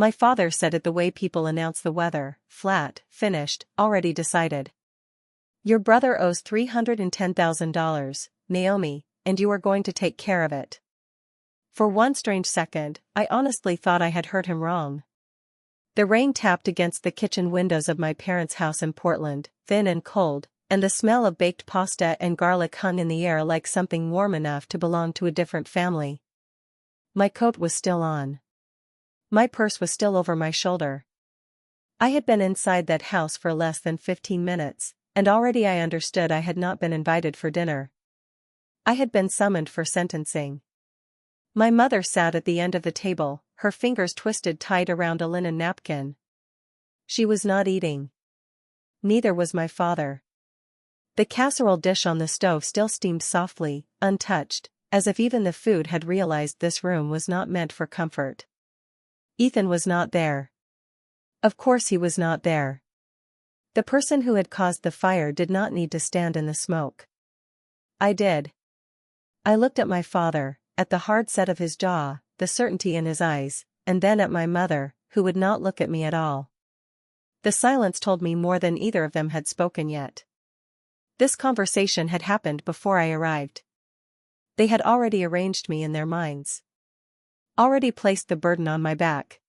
My father said it the way people announce the weather, flat, finished, already decided. Your brother owes $310,000, Naomi, and you are going to take care of it. For one strange second, I honestly thought I had heard him wrong. The rain tapped against the kitchen windows of my parents' house in Portland, thin and cold, and the smell of baked pasta and garlic hung in the air like something warm enough to belong to a different family. My coat was still on. My purse was still over my shoulder. I had been inside that house for less than 15 minutes, and already I understood I had not been invited for dinner. I had been summoned for sentencing. My mother sat at the end of the table, her fingers twisted tight around a linen napkin. She was not eating. Neither was my father. The casserole dish on the stove still steamed softly, untouched, as if even the food had realized this room was not meant for comfort. Ethan was not there. Of course he was not there. The person who had caused the fire did not need to stand in the smoke. I did. I looked at my father, at the hard set of his jaw, the certainty in his eyes, and then at my mother, who would not look at me at all. The silence told me more than either of them had spoken yet. This conversation had happened before I arrived. They had already arranged me in their minds. Already placed the burden on my back.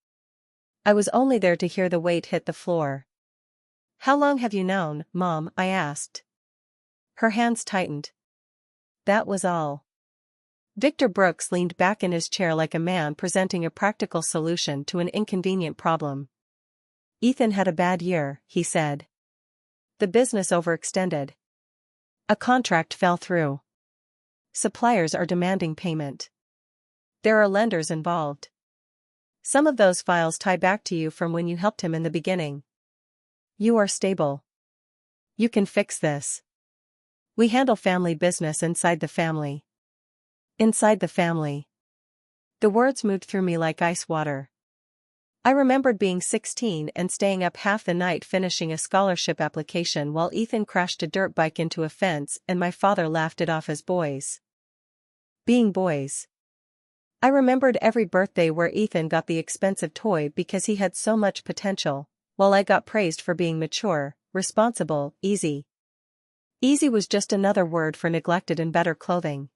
I was only there to hear the weight hit the floor. How long have you known, Mom? I asked. Her hands tightened. That was all. Victor Brooks leaned back in his chair like a man presenting a practical solution to an inconvenient problem. Ethan had a bad year, he said. The business overextended. A contract fell through. Suppliers are demanding payment. There are lenders involved. Some of those files tie back to you from when you helped him in the beginning. You are stable. You can fix this. We handle family business inside the family. Inside the family. The words moved through me like ice water. I remembered being 16 and staying up half the night finishing a scholarship application while Ethan crashed a dirt bike into a fence and my father laughed it off as boys. Being boys. I remembered every birthday where Ethan got the expensive toy because he had so much potential, while I got praised for being mature, responsible, easy. Easy was just another word for neglected in better clothing.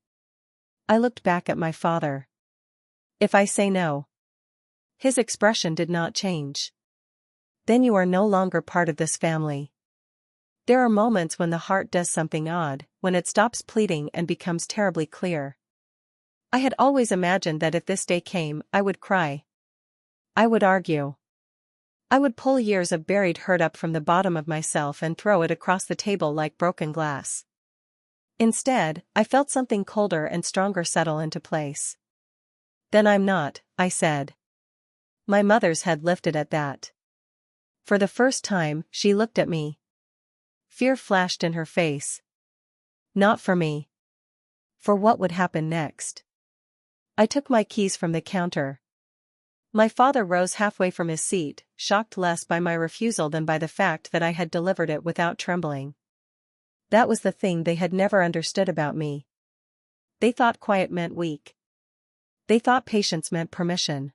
I looked back at my father. If I say no. His expression did not change. Then you are no longer part of this family. There are moments when the heart does something odd, when it stops pleading and becomes terribly clear. I had always imagined that if this day came, I would cry. I would argue. I would pull years of buried hurt up from the bottom of myself and throw it across the table like broken glass. Instead, I felt something colder and stronger settle into place. Then I'm not, I said. My mother's head lifted at that. For the first time, she looked at me. Fear flashed in her face. Not for me. For what would happen next. I took my keys from the counter. My father rose halfway from his seat, shocked less by my refusal than by the fact that I had delivered it without trembling. That was the thing they had never understood about me. They thought quiet meant weak. They thought patience meant permission.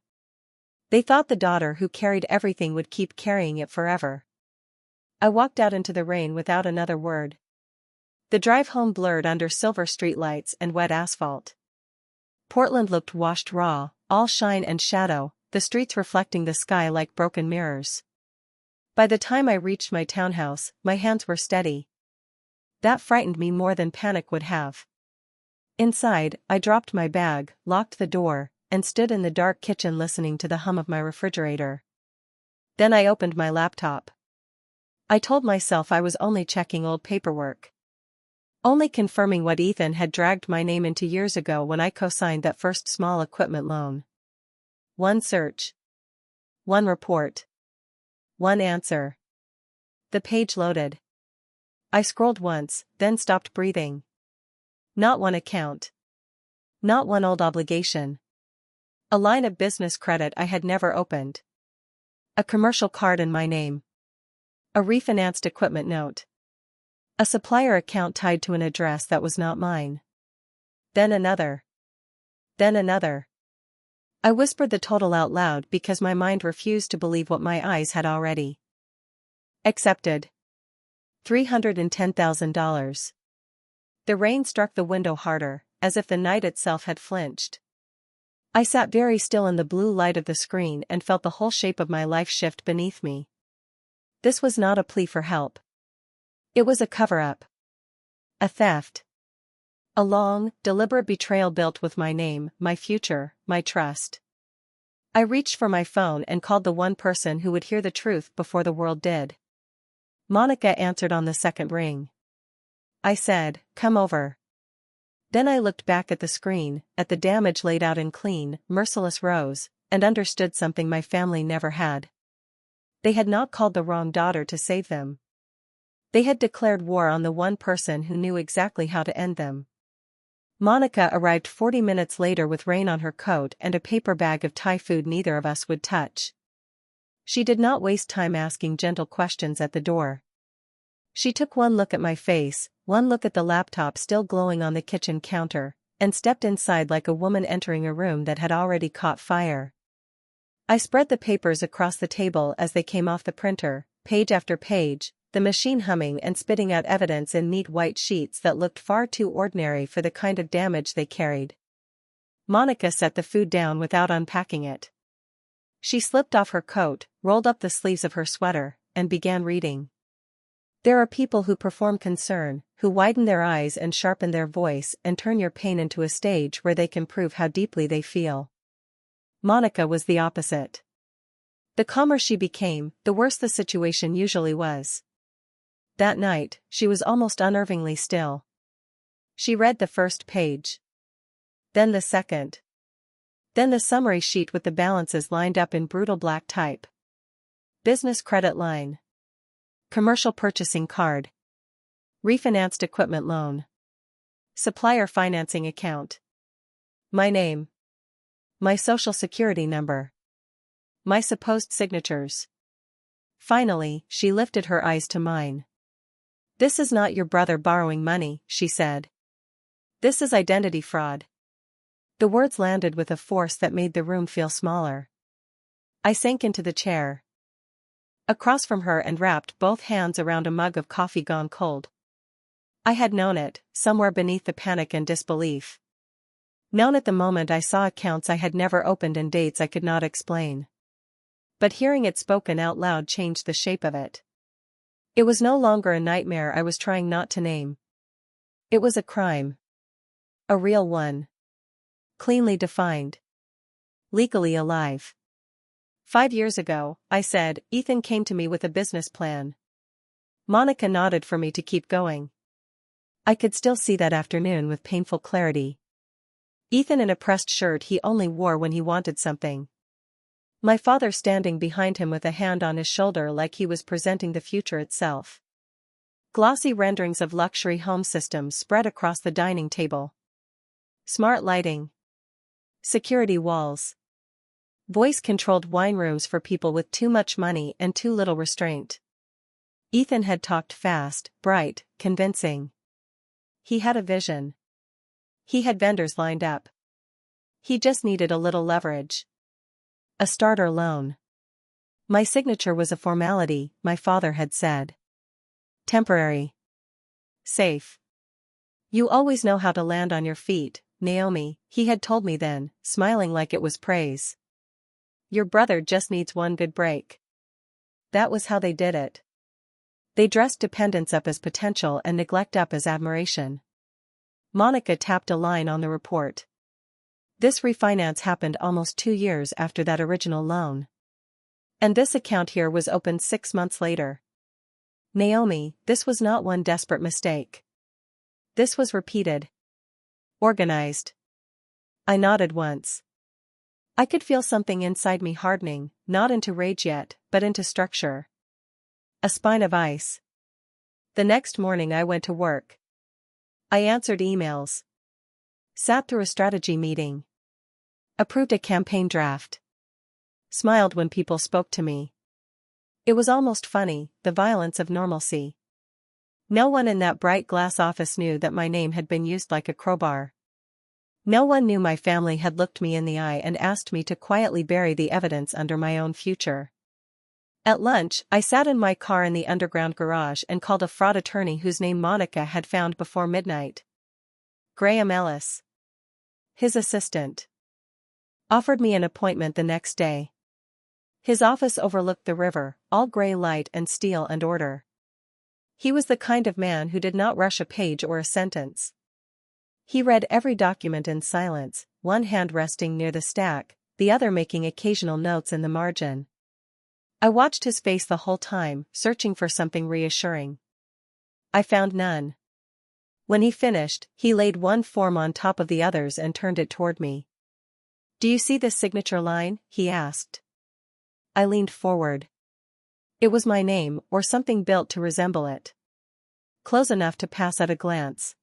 They thought the daughter who carried everything would keep carrying it forever. I walked out into the rain without another word. The drive home blurred under silver streetlights and wet asphalt. Portland looked washed raw, all shine and shadow, the streets reflecting the sky like broken mirrors. By the time I reached my townhouse, my hands were steady. That frightened me more than panic would have. Inside, I dropped my bag, locked the door, and stood in the dark kitchen listening to the hum of my refrigerator. Then I opened my laptop. I told myself I was only checking old paperwork. Only confirming what Ethan had dragged my name into years ago when I co-signed that first small equipment loan. One search. One report. One answer. The page loaded. I scrolled once, then stopped breathing. Not one account. Not one old obligation. A line of business credit I had never opened. A commercial card in my name. A refinanced equipment note. A supplier account tied to an address that was not mine. Then another. Then another. I whispered the total out loud because my mind refused to believe what my eyes had already accepted. $310,000. The rain struck the window harder, as if the night itself had flinched. I sat very still in the blue light of the screen and felt the whole shape of my life shift beneath me. This was not a plea for help. It was a cover-up. A theft. A long, deliberate betrayal built with my name, my future, my trust. I reached for my phone and called the one person who would hear the truth before the world did. Monica answered on the second ring. I said, "Come over." Then I looked back at the screen, at the damage laid out in clean, merciless rows, and understood something my family never had. They had not called the wrong daughter to save them. They had declared war on the one person who knew exactly how to end them. Monica arrived 40 minutes later with rain on her coat and a paper bag of Thai food neither of us would touch. She did not waste time asking gentle questions at the door. She took one look at my face, one look at the laptop still glowing on the kitchen counter, and stepped inside like a woman entering a room that had already caught fire. I spread the papers across the table as they came off the printer, page after page, the machine humming and spitting out evidence in neat white sheets that looked far too ordinary for the kind of damage they carried. Monica set the food down without unpacking it. She slipped off her coat, rolled up the sleeves of her sweater, and began reading. There are people who perform concern, who widen their eyes and sharpen their voice and turn your pain into a stage where they can prove how deeply they feel. Monica was the opposite. The calmer she became, the worse the situation usually was. That night, she was almost unnervingly still. She read the first page. Then the second. Then the summary sheet with the balances lined up in brutal black type. Business credit line. Commercial purchasing card. Refinanced equipment loan. Supplier financing account. My name. My social security number. My supposed signatures. Finally, she lifted her eyes to mine. "This is not your brother borrowing money," she said. "This is identity fraud." The words landed with a force that made the room feel smaller. I sank into the chair across from her and wrapped both hands around a mug of coffee gone cold. I had known it, somewhere beneath the panic and disbelief. Known at the moment I saw accounts I had never opened and dates I could not explain. But hearing it spoken out loud changed the shape of it. It was no longer a nightmare I was trying not to name. It was a crime. A real one. Cleanly defined. Legally alive. 5 years ago, I said, Ethan came to me with a business plan. Monica nodded for me to keep going. I could still see that afternoon with painful clarity. Ethan in a pressed shirt he only wore when he wanted something. My father standing behind him with a hand on his shoulder like he was presenting the future itself. Glossy renderings of luxury home systems spread across the dining table. Smart lighting. Security walls. Voice-controlled wine rooms for people with too much money and too little restraint. Ethan had talked fast, bright, convincing. He had a vision. He had vendors lined up. He just needed a little leverage. A starter loan. My signature was a formality, my father had said. Temporary. Safe. You always know how to land on your feet, Naomi, he had told me then, smiling like it was praise. Your brother just needs one good break. That was how they did it. They dressed dependence up as potential and neglect up as admiration. Monica tapped a line on the report. This refinance happened almost 2 years after that original loan. And this account here was opened 6 months later. Naomi, this was not one desperate mistake. This was repeated. Organized. I nodded once. I could feel something inside me hardening, not into rage yet, but into structure. A spine of ice. The next morning I went to work. I answered emails. Sat through a strategy meeting. Approved a campaign draft. Smiled when people spoke to me. It was almost funny, the violence of normalcy. No one in that bright glass office knew that my name had been used like a crowbar. No one knew my family had looked me in the eye and asked me to quietly bury the evidence under my own future. At lunch, I sat in my car in the underground garage and called a fraud attorney whose name Monica had found before midnight. Graham Ellis, his assistant, offered me an appointment the next day. His office overlooked the river, all gray light and steel and order. He was the kind of man who did not rush a page or a sentence. He read every document in silence, one hand resting near the stack, the other making occasional notes in the margin. I watched his face the whole time, searching for something reassuring. I found none. When he finished, he laid one form on top of the others and turned it toward me. "Do you see this signature line?" he asked. I leaned forward. It was my name, or something built to resemble it. Close enough to pass at a glance.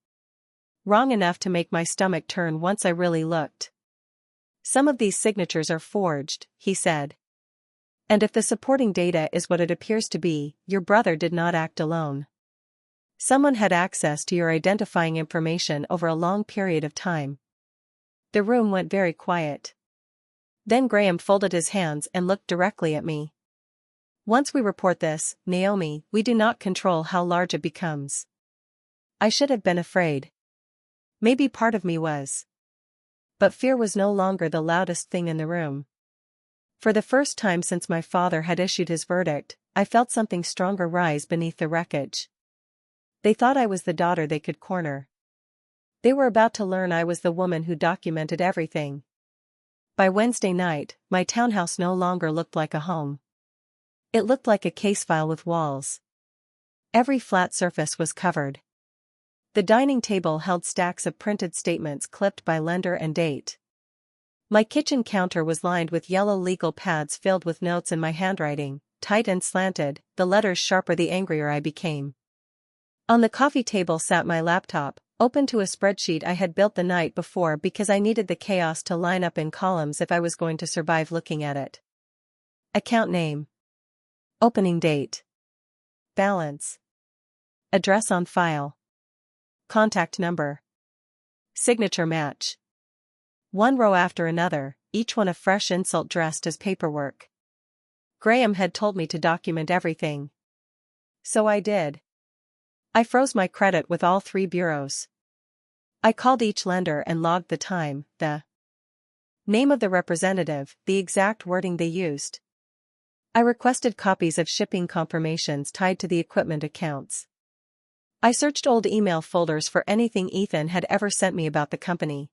Wrong enough to make my stomach turn once I really looked. "Some of these signatures are forged," he said. "And if the supporting data is what it appears to be, your brother did not act alone. Someone had access to your identifying information over a long period of time." The room went very quiet. Then Graham folded his hands and looked directly at me. "Once we report this, Naomi, we do not control how large it becomes." I should have been afraid. Maybe part of me was. But fear was no longer the loudest thing in the room. For the first time since my father had issued his verdict, I felt something stronger rise beneath the wreckage. They thought I was the daughter they could corner. They were about to learn I was the woman who documented everything. By Wednesday night, my townhouse no longer looked like a home. It looked like a case file with walls. Every flat surface was covered. The dining table held stacks of printed statements clipped by lender and date. My kitchen counter was lined with yellow legal pads filled with notes in my handwriting, tight and slanted, the letters sharper the angrier I became. On the coffee table sat my laptop, open to a spreadsheet I had built the night before because I needed the chaos to line up in columns if I was going to survive looking at it. Account name. Opening date. Balance. Address on file. Contact number. Signature match. One row after another, each one a fresh insult dressed as paperwork. Graham had told me to document everything. So I did. I froze my credit with all 3 bureaus. I called each lender and logged the time, the name of the representative, the exact wording they used. I requested copies of shipping confirmations tied to the equipment accounts. I searched old email folders for anything Ethan had ever sent me about the company.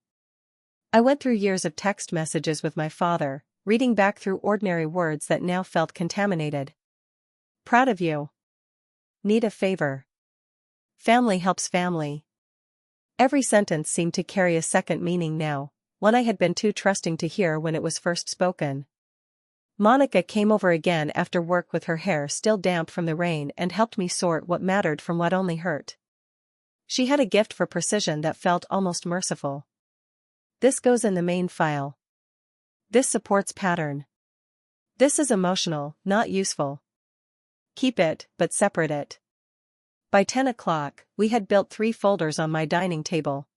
I went through years of text messages with my father, reading back through ordinary words that now felt contaminated. Proud of you. Need a favor. Family helps family. Every sentence seemed to carry a second meaning now, one I had been too trusting to hear when it was first spoken. Monica came over again after work with her hair still damp from the rain and helped me sort what mattered from what only hurt. She had a gift for precision that felt almost merciful. This goes in the main file. This supports pattern. This is emotional, not useful. Keep it, but separate it. By 10 o'clock, we had built 3 folders on my dining table.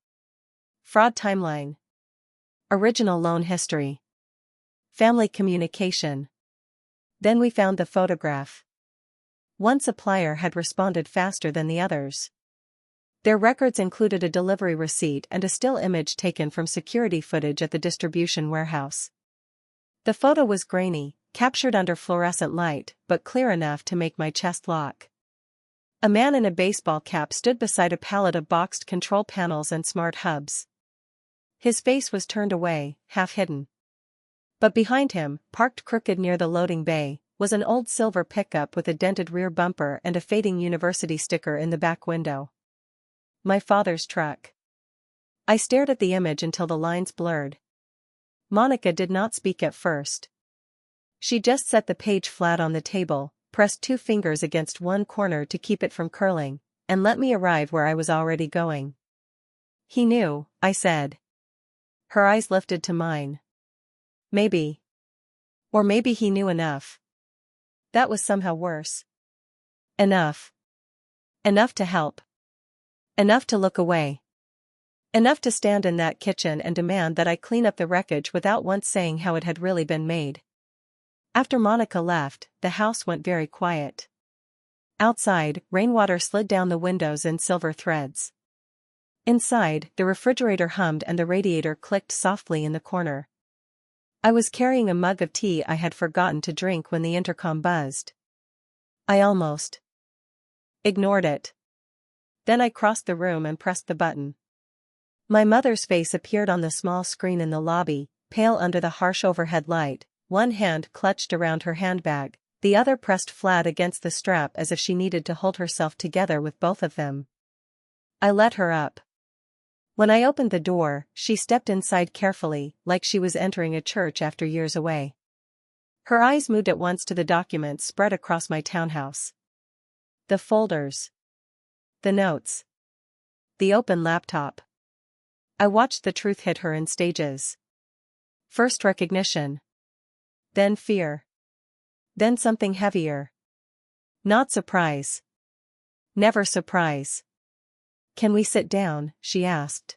Fraud timeline. Original loan history. Family communication. Then we found the photograph. One supplier had responded faster than the others. Their records included a delivery receipt and a still image taken from security footage at the distribution warehouse. The photo was grainy, captured under fluorescent light, but clear enough to make my chest lock. A man in a baseball cap stood beside a pallet of boxed control panels and smart hubs. His face was turned away, half hidden. But behind him, parked crooked near the loading bay, was an old silver pickup with a dented rear bumper and a fading university sticker in the back window. My father's truck. I stared at the image until the lines blurred. Monica did not speak at first. She just set the page flat on the table, pressed 2 fingers against one corner to keep it from curling, and let me arrive where I was already going. "He knew," I said. Her eyes lifted to mine. Maybe. Or maybe he knew enough. That was somehow worse. Enough. Enough to help. Enough to look away. Enough to stand in that kitchen and demand that I clean up the wreckage without once saying how it had really been made. After Monica left, the house went very quiet. Outside, rainwater slid down the windows in silver threads. Inside, the refrigerator hummed and the radiator clicked softly in the corner. I was carrying a mug of tea I had forgotten to drink when the intercom buzzed. I almost ignored it. Then I crossed the room and pressed the button. My mother's face appeared on the small screen in the lobby, pale under the harsh overhead light, one hand clutched around her handbag, the other pressed flat against the strap as if she needed to hold herself together with both of them. I let her up. When I opened the door, she stepped inside carefully, like she was entering a church after years away. Her eyes moved at once to the documents spread across my townhouse. The folders. The notes. The open laptop. I watched the truth hit her in stages. First recognition. Then fear. Then something heavier. Not surprise. Never surprise. "Can we sit down?" she asked.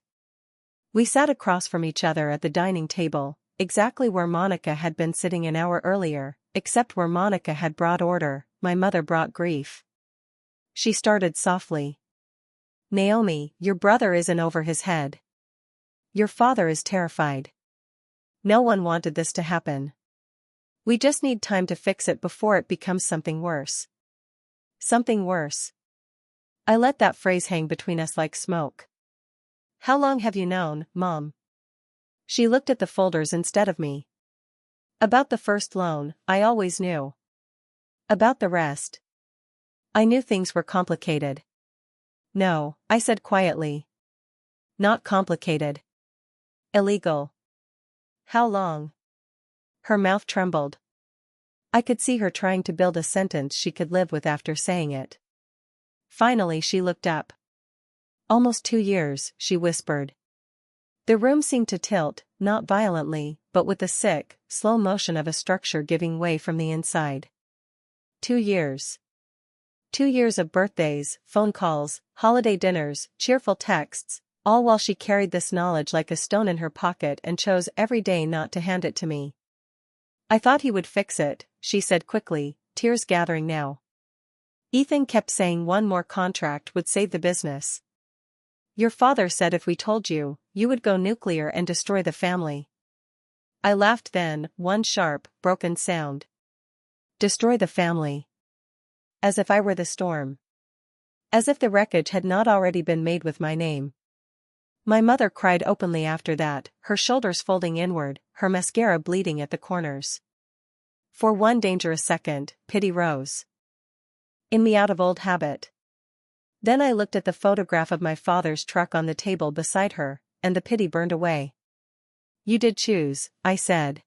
We sat across from each other at the dining table, exactly where Monica had been sitting an hour earlier, except where Monica had brought order, my mother brought grief. She started softly. "Naomi, your brother isn't over his head. Your father is terrified. No one wanted this to happen. We just need time to fix it before it becomes something worse." Something worse. I let that phrase hang between us like smoke. "How long have you known, Mom?" She looked at the folders instead of me. "About the first loan, I always knew. About the rest, I knew things were complicated." "No," I said quietly. "Not complicated. Illegal." "How long?" Her mouth trembled. I could see her trying to build a sentence she could live with after saying it. Finally she looked up. "Almost 2 years," she whispered. The room seemed to tilt, not violently, but with the sick, slow motion of a structure giving way from the inside. 2 years. 2 years of birthdays, phone calls, holiday dinners, cheerful texts, all while she carried this knowledge like a stone in her pocket and chose every day not to hand it to me. "I thought he would fix it," she said quickly, tears gathering now. "Ethan kept saying one more contract would save the business. Your father said if we told you, you would go nuclear and destroy the family." I laughed then, one sharp, broken sound. Destroy the family. As if I were the storm. As if the wreckage had not already been made with my name. My mother cried openly after that, her shoulders folding inward, her mascara bleeding at the corners. For one dangerous second, pity rose in me out of old habit. Then I looked at the photograph of my father's truck on the table beside her, and the pity burned away. "You did choose," I said.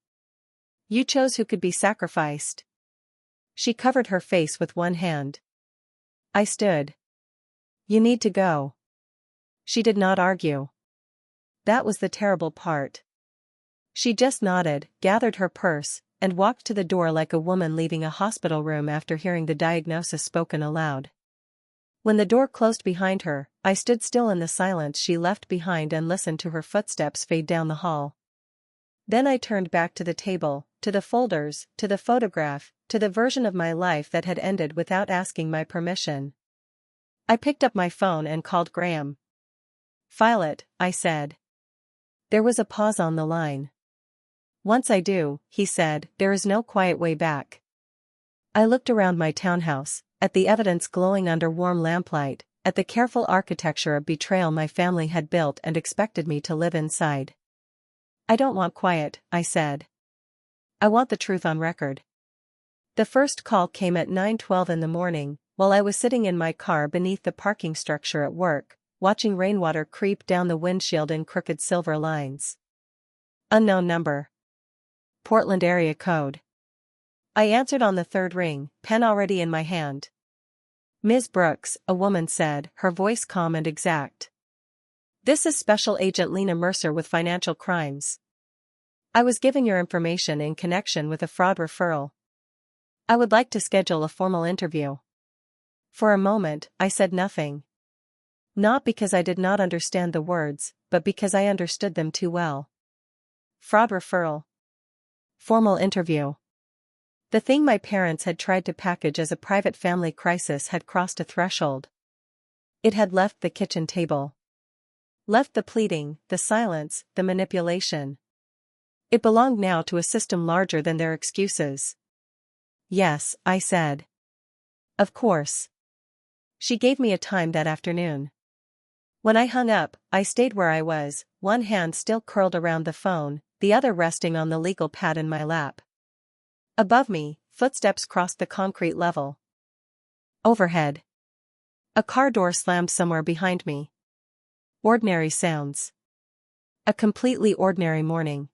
"You chose who could be sacrificed." She covered her face with one hand. I stood. "You need to go." She did not argue. That was the terrible part. She just nodded, gathered her purse, and walked to the door like a woman leaving a hospital room after hearing the diagnosis spoken aloud. When the door closed behind her, I stood still in the silence she left behind and listened to her footsteps fade down the hall. Then I turned back to the table, to the folders, to the photograph, to the version of my life that had ended without asking my permission. I picked up my phone and called Graham. "File it," I said. There was a pause on the line. "Once I do," he said, "there is no quiet way back." I looked around my townhouse, at the evidence glowing under warm lamplight, at the careful architecture of betrayal my family had built and expected me to live inside. "I don't want quiet," I said. "I want the truth on record." The first call came at 9:12 in the morning, while I was sitting in my car beneath the parking structure at work, watching rainwater creep down the windshield in crooked silver lines. Unknown number. Portland area code. I answered on the third ring, pen already in my hand. "Ms. Brooks," a woman said, her voice calm and exact. "This is Special Agent Lena Mercer with Financial Crimes. I was given your information in connection with a fraud referral. I would like to schedule a formal interview." For a moment, I said nothing. Not because I did not understand the words, but because I understood them too well. Fraud referral. Formal interview. The thing my parents had tried to package as a private family crisis had crossed a threshold. It had left the kitchen table. Left the pleading, the silence, the manipulation. It belonged now to a system larger than their excuses. Yes, I said. Of course. She gave me a time that afternoon. When I hung up, I stayed where I was, one hand still curled around the phone, the other resting on the legal pad in my lap. Above me, footsteps crossed the concrete level. Overhead. A car door slammed somewhere behind me. Ordinary sounds. A completely ordinary morning.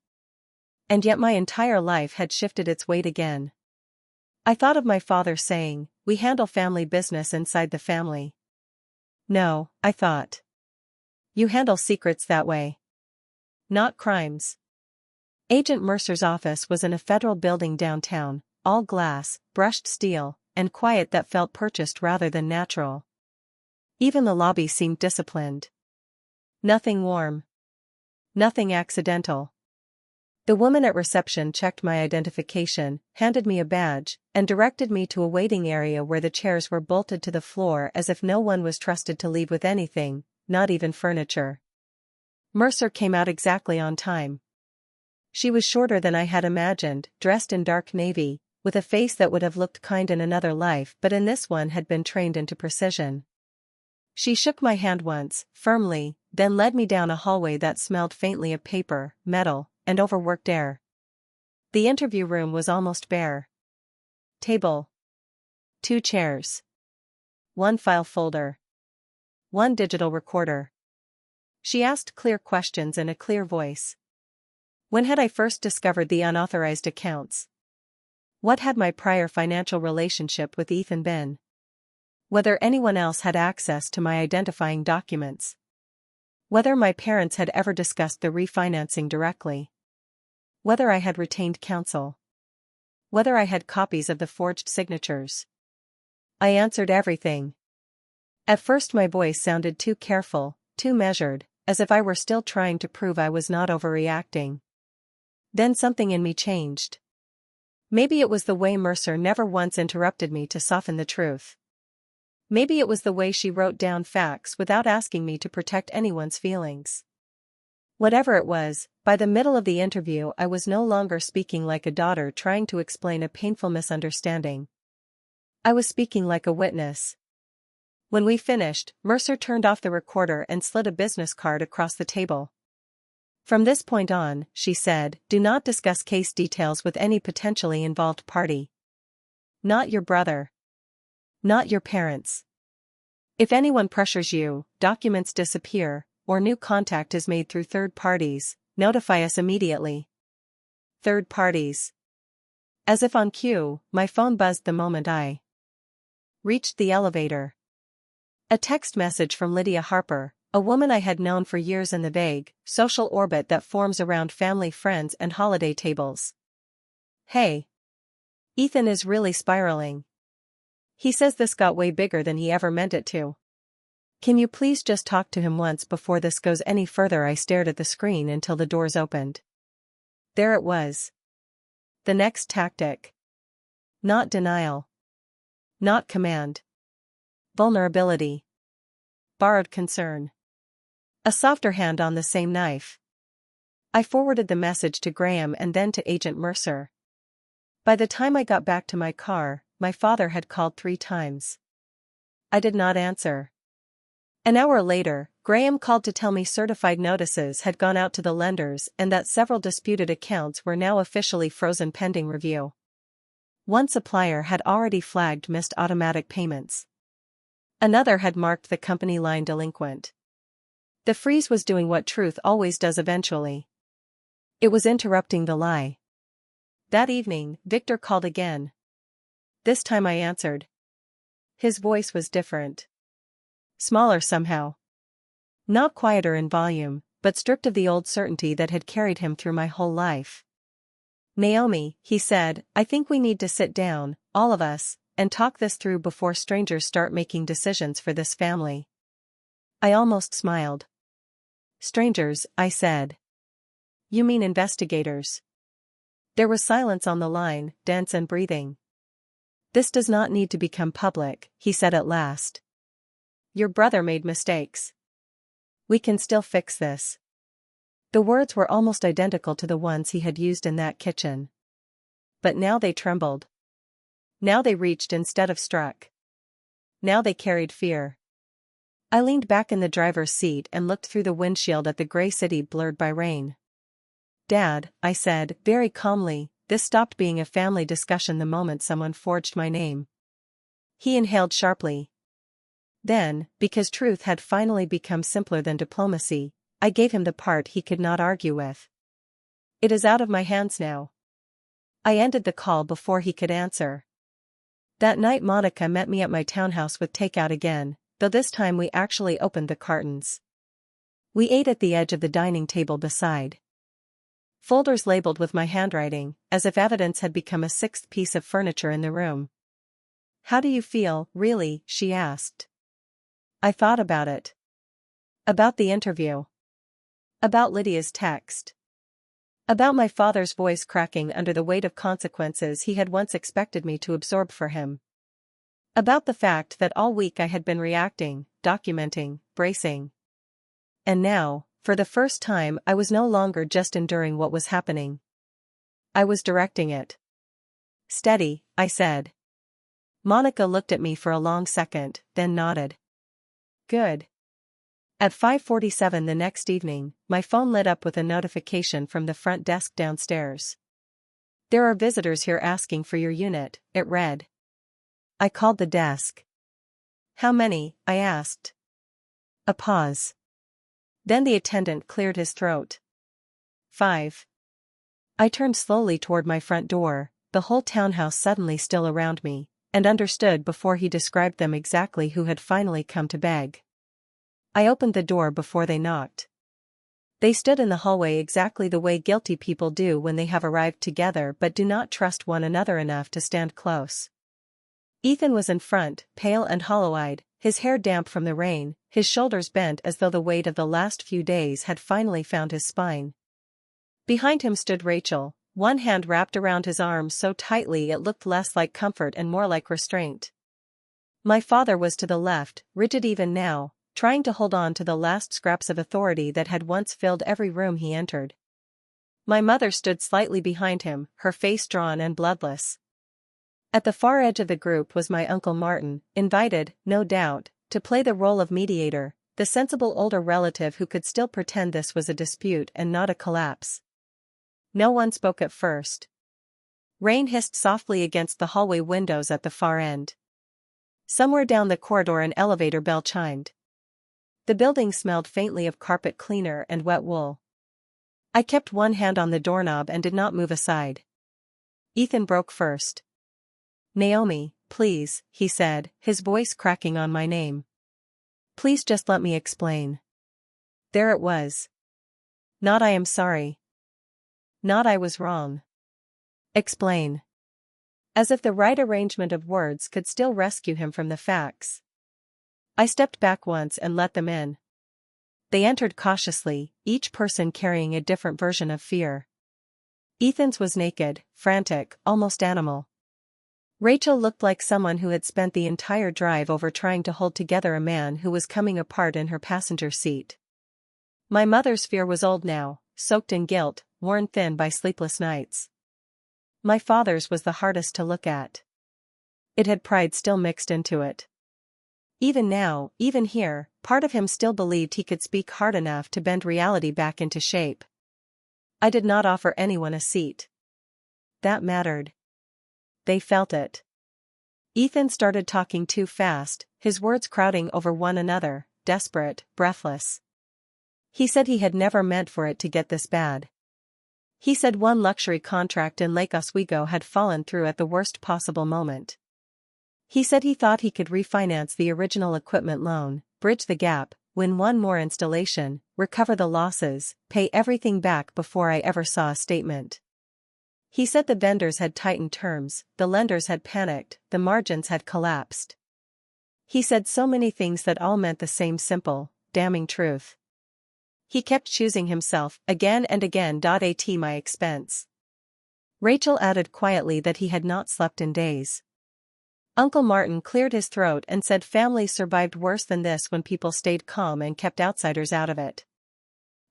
And yet my entire life had shifted its weight again. I thought of my father saying, "We handle family business inside the family." No, I thought. You handle secrets that way. Not crimes. Agent Mercer's office was in a federal building downtown, all glass, brushed steel, and quiet that felt purchased rather than natural. Even the lobby seemed disciplined. Nothing warm. Nothing accidental. The woman at reception checked my identification, handed me a badge, and directed me to a waiting area where the chairs were bolted to the floor as if no one was trusted to leave with anything, not even furniture. Mercer came out exactly on time. She was shorter than I had imagined, dressed in dark navy, with a face that would have looked kind in another life but in this one had been trained into precision. She shook my hand once, firmly, then led me down a hallway that smelled faintly of paper, metal, and overworked air. The interview room was almost bare. Table. 2 chairs. 1 file folder. 1 digital recorder. She asked clear questions in a clear voice. When had I first discovered the unauthorized accounts? What had my prior financial relationship with Ethan been? Whether anyone else had access to my identifying documents. Whether my parents had ever discussed the refinancing directly. Whether I had retained counsel. Whether I had copies of the forged signatures. I answered everything. At first my voice sounded too careful, too measured, as if I were still trying to prove I was not overreacting. Then something in me changed. Maybe it was the way Mercer never once interrupted me to soften the truth. Maybe it was the way she wrote down facts without asking me to protect anyone's feelings. Whatever it was, by the middle of the interview I was no longer speaking like a daughter trying to explain a painful misunderstanding. I was speaking like a witness. When we finished, Mercer turned off the recorder and slid a business card across the table. From this point on, she said, do not discuss case details with any potentially involved party. Not your brother. Not your parents. If anyone pressures you, documents disappear, or new contact is made through third parties, notify us immediately. Third parties. As if on cue, my phone buzzed the moment I reached the elevator. A text message from Lydia Harper, a woman I had known for years in the vague, social orbit that forms around family friends and holiday tables. Hey. Ethan is really spiraling. He says this got way bigger than he ever meant it to. Can you please just talk to him once before this goes any further? I stared at the screen until the doors opened. There it was. The next tactic. Not denial. Not command. Vulnerability. Borrowed concern. A softer hand on the same knife. I forwarded the message to Graham and then to Agent Mercer. By the time I got back to my car, my father had called 3 times. I did not answer. An hour later, Graham called to tell me certified notices had gone out to the lenders and that several disputed accounts were now officially frozen pending review. One supplier had already flagged missed automatic payments. Another had marked the company line delinquent. The freeze was doing what truth always does eventually. It was interrupting the lie. That evening, Victor called again. This time I answered. His voice was different. Smaller somehow. Not quieter in volume, but stripped of the old certainty that had carried him through my whole life. Naomi, he said, I think we need to sit down, all of us, and talk this through before strangers start making decisions for this family. I almost smiled. Strangers, I said. You mean investigators? There was silence on the line, dense and breathing. This does not need to become public, he said at last. Your brother made mistakes. We can still fix this. The words were almost identical to the ones he had used in that kitchen. But now they trembled. Now they reached instead of struck. Now they carried fear. I leaned back in the driver's seat and looked through the windshield at the gray city blurred by rain. Dad, I said, very calmly, this stopped being a family discussion the moment someone forged my name. He inhaled sharply. Then, because truth had finally become simpler than diplomacy, I gave him the part he could not argue with. It is out of my hands now. I ended the call before he could answer. That night Monica met me at my townhouse with takeout again, though this time we actually opened the cartons. We ate at the edge of the dining table beside. Folders labeled with my handwriting, as if evidence had become a sixth piece of furniture in the room. How do you feel, really? She asked. I thought about it. About the interview. About Lydia's text. About my father's voice cracking under the weight of consequences he had once expected me to absorb for him. About the fact that all week I had been reacting, documenting, bracing. And now, for the first time, I was no longer just enduring what was happening. I was directing it. Steady, I said. Monica looked at me for a long second, then nodded. Good. At 5:47 the next evening, my phone lit up with a notification from the front desk downstairs. There are visitors here asking for your unit, it read. I called the desk. How many? I asked. A pause. Then the attendant cleared his throat. 5. I turned slowly toward my front door, the whole townhouse suddenly still around me, and understood before he described them exactly who had finally come to beg. I opened the door before they knocked. They stood in the hallway exactly the way guilty people do when they have arrived together but do not trust one another enough to stand close. Ethan was in front, pale and hollow-eyed, his hair damp from the rain, his shoulders bent as though the weight of the last few days had finally found his spine. Behind him stood Rachel, one hand wrapped around his arm so tightly it looked less like comfort and more like restraint. My father was to the left, rigid even now, trying to hold on to the last scraps of authority that had once filled every room he entered. My mother stood slightly behind him, her face drawn and bloodless. At the far edge of the group was my Uncle Martin, invited, no doubt, to play the role of mediator, the sensible older relative who could still pretend this was a dispute and not a collapse. No one spoke at first. Rain hissed softly against the hallway windows at the far end. Somewhere down the corridor an elevator bell chimed. The building smelled faintly of carpet cleaner and wet wool. I kept one hand on the doorknob and did not move aside. Ethan broke first. Naomi, please, he said, his voice cracking on my name. Please just let me explain. There it was. Not I am sorry. Not I was wrong. Explain. As if the right arrangement of words could still rescue him from the facts. I stepped back once and let them in. They entered cautiously, each person carrying a different version of fear. Ethan's was naked, frantic, almost animal. Rachel looked like someone who had spent the entire drive over trying to hold together a man who was coming apart in her passenger seat. My mother's fear was old now, soaked in guilt, worn thin by sleepless nights. My father's was the hardest to look at. It had pride still mixed into it. Even now, even here, part of him still believed he could speak hard enough to bend reality back into shape. I did not offer anyone a seat. That mattered. They felt it. Ethan started talking too fast, his words crowding over one another, desperate, breathless. He said he had never meant for it to get this bad. He said one luxury contract in Lake Oswego had fallen through at the worst possible moment. He said he thought he could refinance the original equipment loan, bridge the gap, win one more installation, recover the losses, pay everything back before I ever saw a statement. He said the vendors had tightened terms, the lenders had panicked, the margins had collapsed. He said so many things that all meant the same simple, damning truth. He kept choosing himself again and again. At my expense. Rachel added quietly that he had not slept in days. Uncle Martin cleared his throat and said families survived worse than this when people stayed calm and kept outsiders out of it.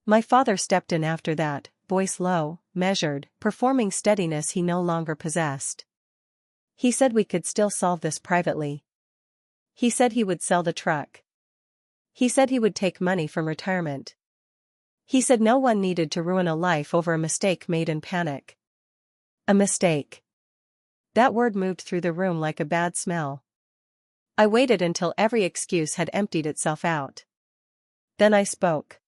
My father stepped in after that, voice low, measured, performing steadiness he no longer possessed. He said we could still solve this privately. He said he would sell the truck. He said he would take money from retirement. He said no one needed to ruin a life over a mistake made in panic. A mistake. That word moved through the room like a bad smell. I waited until every excuse had emptied itself out. Then I spoke.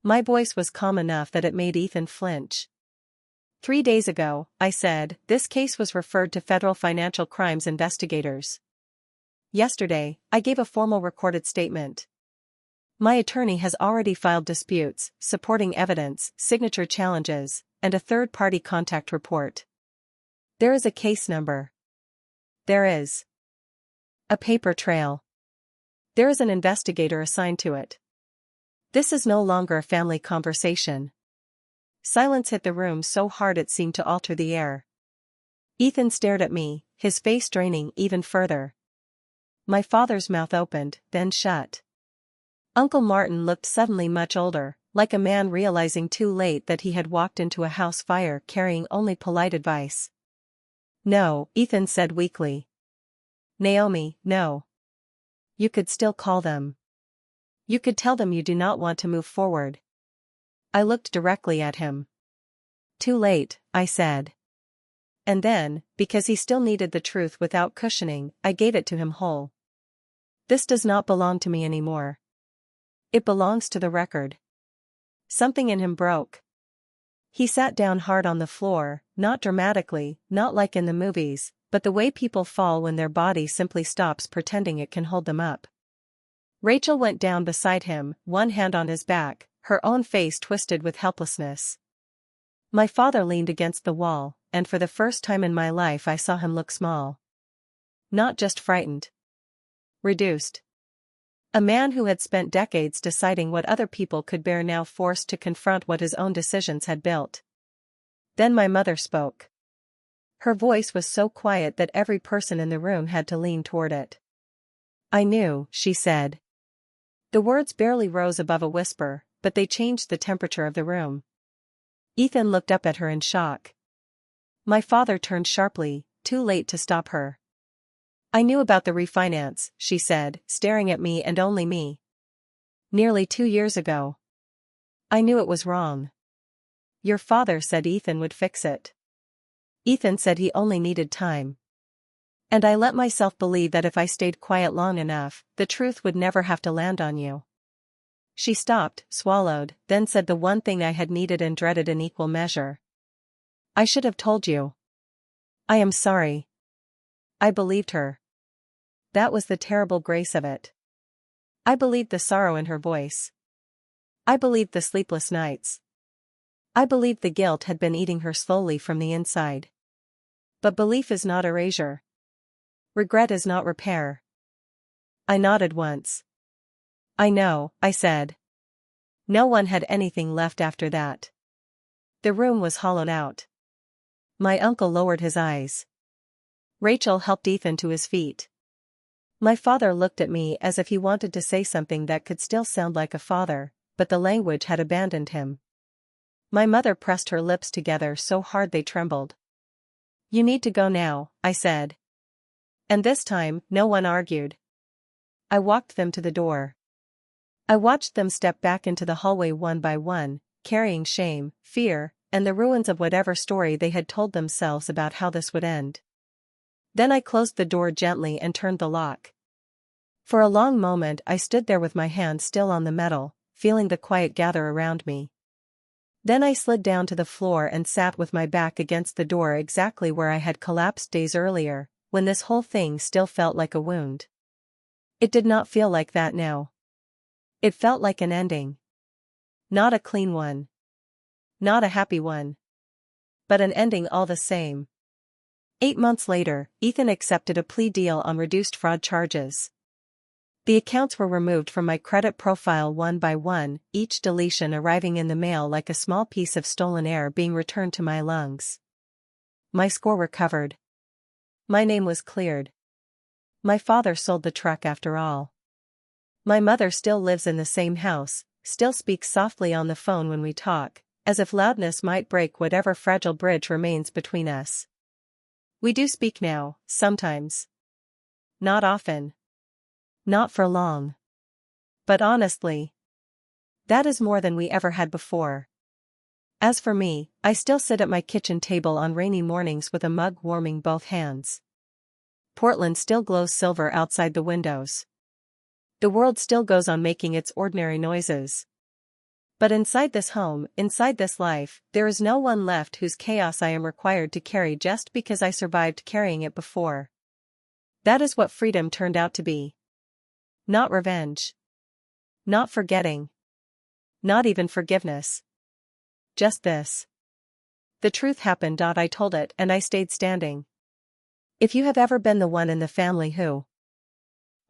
My voice was calm enough that it made Ethan flinch. 3 days ago, I said, this case was referred to federal financial crimes investigators. Yesterday, I gave a formal recorded statement. My attorney has already filed disputes, supporting evidence, signature challenges, and a third-party contact report. There is a case number. There is a paper trail. There is an investigator assigned to it. This is no longer a family conversation. Silence hit the room so hard it seemed to alter the air. Ethan stared at me, his face draining even further. My father's mouth opened, then shut. Uncle Martin looked suddenly much older, like a man realizing too late that he had walked into a house fire carrying only polite advice. No, Ethan said weakly. Naomi, no. You could still call them. You could tell them you do not want to move forward. I looked directly at him. Too late, I said. And then, because he still needed the truth without cushioning, I gave it to him whole. This does not belong to me anymore. It belongs to the record. Something in him broke. He sat down hard on the floor, not dramatically, not like in the movies, but the way people fall when their body simply stops pretending it can hold them up. Rachel went down beside him, one hand on his back, her own face twisted with helplessness. My father leaned against the wall, and for the first time in my life I saw him look small. Not just frightened. Reduced. A man who had spent decades deciding what other people could bear now forced to confront what his own decisions had built. Then my mother spoke. Her voice was so quiet that every person in the room had to lean toward it. I knew, she said. The words barely rose above a whisper, but they changed the temperature of the room. Ethan looked up at her in shock. My father turned sharply, too late to stop her. I knew about the refinance, she said, staring at me and only me. Nearly 2 years ago. I knew it was wrong. Your father said Ethan would fix it. Ethan said he only needed time. And I let myself believe that if I stayed quiet long enough, the truth would never have to land on you. She stopped, swallowed, then said the one thing I had needed and dreaded in equal measure. I should have told you. I am sorry. I believed her. That was the terrible grace of it. I believed the sorrow in her voice. I believed the sleepless nights. I believed the guilt had been eating her slowly from the inside. But belief is not erasure. Regret is not repair. I nodded once. I know, I said. No one had anything left after that. The room was hollowed out. My uncle lowered his eyes. Rachel helped Ethan to his feet. My father looked at me as if he wanted to say something that could still sound like a father, but the language had abandoned him. My mother pressed her lips together so hard they trembled. You need to go now, I said. And this time, no one argued. I walked them to the door. I watched them step back into the hallway one by one, carrying shame, fear, and the ruins of whatever story they had told themselves about how this would end. Then I closed the door gently and turned the lock. For a long moment I stood there with my hand still on the metal, feeling the quiet gather around me. Then I slid down to the floor and sat with my back against the door exactly where I had collapsed days earlier, when this whole thing still felt like a wound. It did not feel like that now. It felt like an ending. Not a clean one. Not a happy one. But an ending all the same. 8 months later, Ethan accepted a plea deal on reduced fraud charges. The accounts were removed from my credit profile one by one, each deletion arriving in the mail like a small piece of stolen air being returned to my lungs. My score recovered. My name was cleared. My father sold the truck after all. My mother still lives in the same house, still speaks softly on the phone when we talk, as if loudness might break whatever fragile bridge remains between us. We do speak now, sometimes. Not often. Not for long. But honestly, that is more than we ever had before. As for me, I still sit at my kitchen table on rainy mornings with a mug warming both hands. Portland still glows silver outside the windows. The world still goes on making its ordinary noises. But inside this home, inside this life, there is no one left whose chaos I am required to carry just because I survived carrying it before. That is what freedom turned out to be. Not revenge. Not forgetting. Not even forgiveness. Just this. The truth happened. I told it and I stayed standing. If you have ever been the one in the family who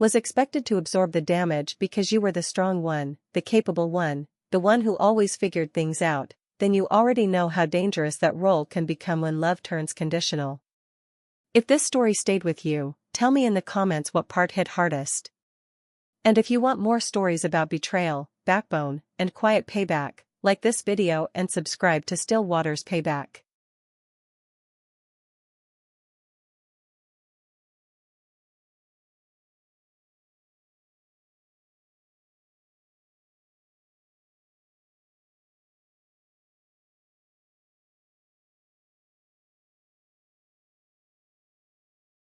was expected to absorb the damage because you were the strong one, the capable one, the one who always figured things out, then you already know how dangerous that role can become when love turns conditional. If this story stayed with you, tell me in the comments what part hit hardest. And if you want more stories about betrayal, backbone, and quiet payback, like this video and subscribe to Still Waters Payback.